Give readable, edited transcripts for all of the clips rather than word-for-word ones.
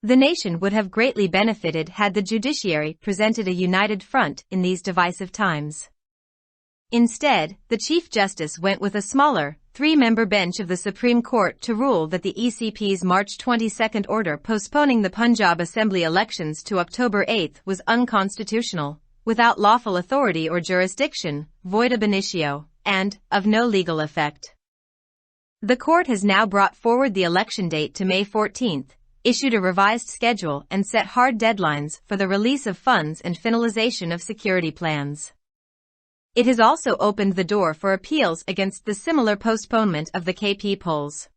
The nation would have greatly benefited had the judiciary presented a united front in these divisive times. Instead, the Chief Justice went with a smaller, three-member bench of the Supreme Court to rule that the ECP's March 22 order postponing the Punjab Assembly elections to October 8 was unconstitutional, without lawful authority or jurisdiction, void ab initio, and of no legal effect. The court has now brought forward the election date to May 14, issued a revised schedule and set hard deadlines for the release of funds and finalization of security plans. It has also opened the door for appeals against the similar postponement of the KP polls.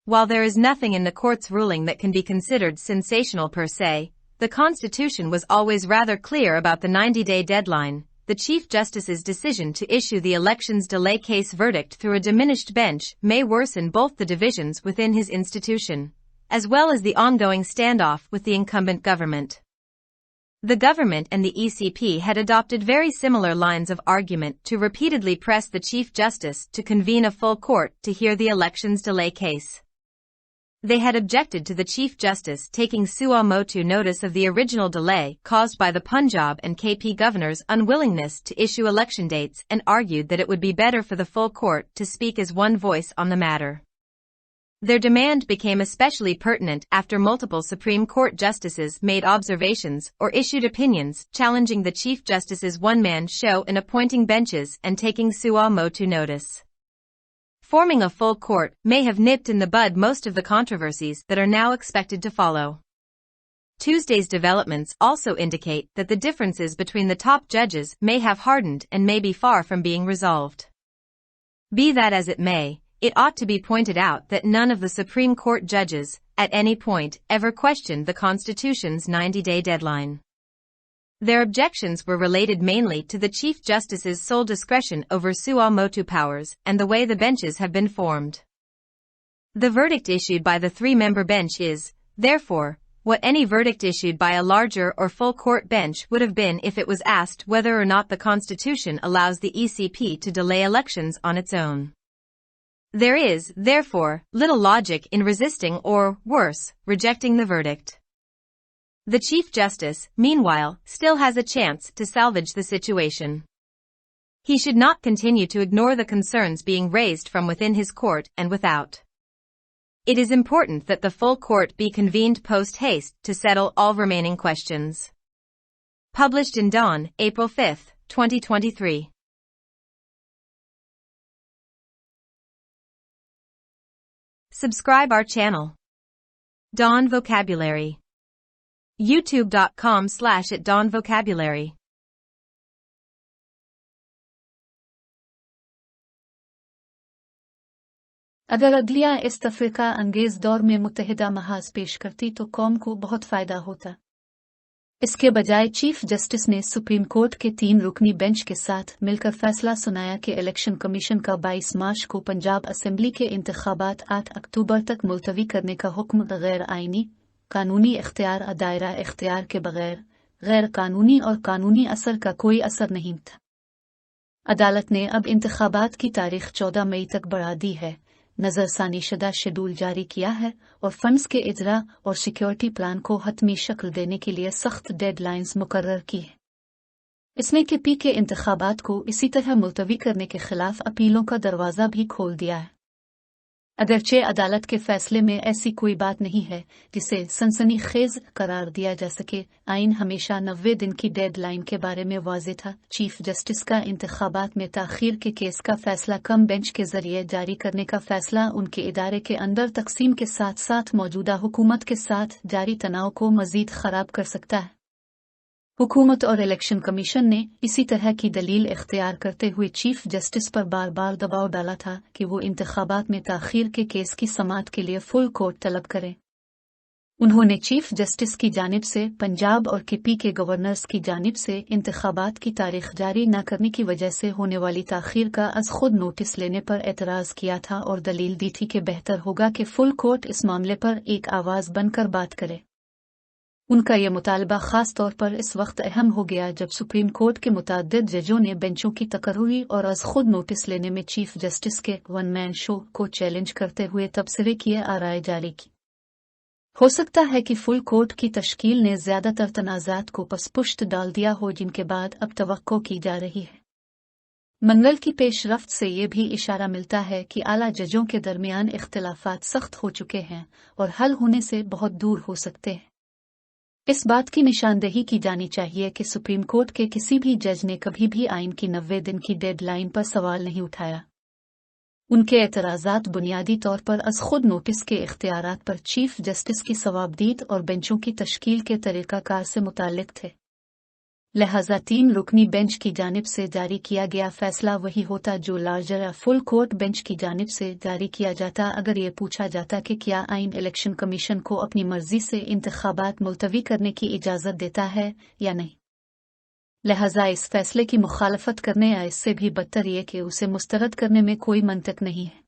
While there is nothing in the court's ruling that can be considered sensational per se, the Constitution was always rather clear about the 90-day deadline. The Chief Justice's decision to issue the elections delay case verdict through a diminished bench may worsen both the divisions within his institution, as well as the ongoing standoff with the incumbent government. The government and the ECP had adopted very similar lines of argument to repeatedly press the Chief Justice to convene a full court to hear the elections delay case. They had objected to the Chief Justice taking suo motu notice of the original delay caused by the Punjab and KP governors' unwillingness to issue election dates and argued that it would be better for the full court to speak as one voice on the matter. Their demand became especially pertinent after multiple Supreme Court justices made observations or issued opinions challenging the Chief Justice's one-man show in appointing benches and taking suo motu notice. Forming a full court may have nipped in the bud most of the controversies that are now expected to follow. Tuesday's developments also indicate that the differences between the top judges may have hardened and may be far from being resolved. Be that as it may, it ought to be pointed out that none of the Supreme Court judges, at any point, ever questioned the Constitution's 90-day deadline. Their objections were related mainly to the Chief Justice's sole discretion over suo motu powers and the way the benches have been formed. The verdict issued by the three-member bench is, therefore, what any verdict issued by a larger or full court bench would have been if it was asked whether or not the Constitution allows the ECP to delay elections on its own. There is, therefore, little logic in resisting or, worse, rejecting the verdict. The Chief Justice, meanwhile, still has a chance to salvage the situation. He should not continue to ignore the concerns being raised from within his court and without. It is important that the full court be convened post-haste to settle all remaining questions. Published in Dawn, April 5, 2023. Subscribe our channel. Dawn Vocabulary. youtube.com/@dawnvocabulary. अगर अदलिया इस तफरीका अंगेज दौर में मुत्तहिदा महाज पेश करती तो कौम को बहुत फायदा होता। इसके बजाय चीफ जस्टिस ने सुप्रीम कोर्ट के 3 रुकनी बेंच के साथ मिलकर फैसला सुनाया कि इलेक्शन कमीशन का 22 मार्च को पंजाब असेंबली के इंतखाबात 8 अक्टूबर तक मुलतवी करने का हुक्म गैर आईनी, कानूनी इख्तियार दायरा इख्तियार के बगैर, गैर कानूनी और कानूनी असर का कोई असर नहीं था। अदालत ने अब इंतखाबात की तारीख 14 मई तक बढ़ा दी है, नज़रसानी शुदा शेड्यूल जारी किया है और फंड्स के इजरा और सिक्योरिटी प्लान को हतमी शक्ल देने के लिए सख्त डेडलाइंस मुकर्रर की है। इसने केपी के इंतखाबात को इसी तरह मुलतवी करने के खिलाफ अपीलों का दरवाज़ा भी खोल दिया है। अगरचे अदालत के फैसले में ऐसी कोई बात नहीं है जिसे सनसनीखेज करार दिया जा सके, आइन हमेशा 90 दिन की डेडलाइन के बारे में वाज़ेह था। चीफ जस्टिस का इंतखाबात में ताख़ीर के केस का फैसला कम बेंच के जरिए जारी करने का फैसला उनके इदारे के अंदर तकसीम के साथ साथ मौजूदा हुकूमत के साथ जारी तनाव को मज़ीद ख़राब कर सकता है। हुकूमत और इलेक्शन कमीशन ने इसी तरह की दलील इख्तियार करते हुए चीफ जस्टिस पर बार बार दबाव डाला था कि वो इंतखाबात में ताख़ीर के केस की समाअत के लिए फुल कोर्ट तलब करें। उन्होंने चीफ जस्टिस की जानिब से पंजाब और केपी के गवर्नर्स की जानिब से इंतखाबात की तारीख जारी न करने की वजह से होने वाली ताख़ीर का अज़ खुद नोटिस लेने पर एतराज़ किया था और दलील दी थी कि बेहतर होगा कि फुल कोर्ट इस मामले पर एक आवाज़ बनकर बात करे। उनका यह मुतालबा ख़ास तौर पर इस वक्त अहम हो गया जब सुप्रीम कोर्ट के मुतअद्दिद जजों ने बेंचों की तकर्रुरी और अज़ खुद नोटिस लेने में चीफ जस्टिस के वन मैन शो को चैलेंज करते हुए तबसरे किए आराय जारी की। हो सकता है कि फुल कोर्ट की तश्कील ने ज्यादातर तनाज़ात को पसपुश्त डाल दिया हो जिनके बाद अब तवक्को की जा रही है। मंगल की पेशरफ्त से ये भी इशारा मिलता है कि आला जजों के दरमियान इख्तिलाफात सख्त हो चुके हैं और हल होने से बहुत दूर हो सकते हैं। इस बात की निशानदेही की जानी चाहिए कि सुप्रीम कोर्ट के किसी भी जज ने कभी भी आइन की 90 दिन की डेडलाइन पर सवाल नहीं उठाया। उनके एतराज़ात बुनियादी तौर पर अज़ खुद नोटिस के इख्तियारात पर चीफ जस्टिस की सवाबदीद और बेंचों की तश्कील के तरीक़ाकार से मुताल्लिक थे। लिहाजा 3 रुकनी बेंच की जानिब से जारी किया गया फैसला वही होता जो लार्जर या फुल कोर्ट बेंच की जानिब से जारी किया जाता अगर ये पूछा जाता कि क्या आइन इलेक्शन कमीशन को अपनी मर्जी से इंतखाबात मुलतवी करने की इजाज़त देता है या नहीं। लिहाजा इस फैसले की मुखालफत करने या इससे भी बदतर ये कि उसे मुस्तरद करने में कोई मंतक नहीं है।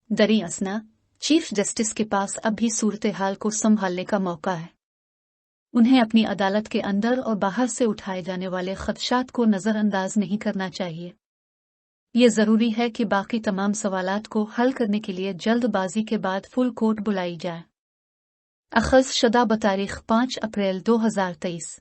दरी असना, चीफ जस्टिस के पास अब भी सूरत हाल को संभालने का मौका है। उन्हें अपनी अदालत के अंदर और बाहर से उठाए जाने वाले खदशात को नज़रअंदाज नहीं करना चाहिए। ये ज़रूरी है कि बाकी तमाम सवालात को हल करने के लिए जल्दबाजी के बाद फुल कोर्ट बुलाई जाए। अखज़ शुदा बतारीख 5 अप्रैल 2023।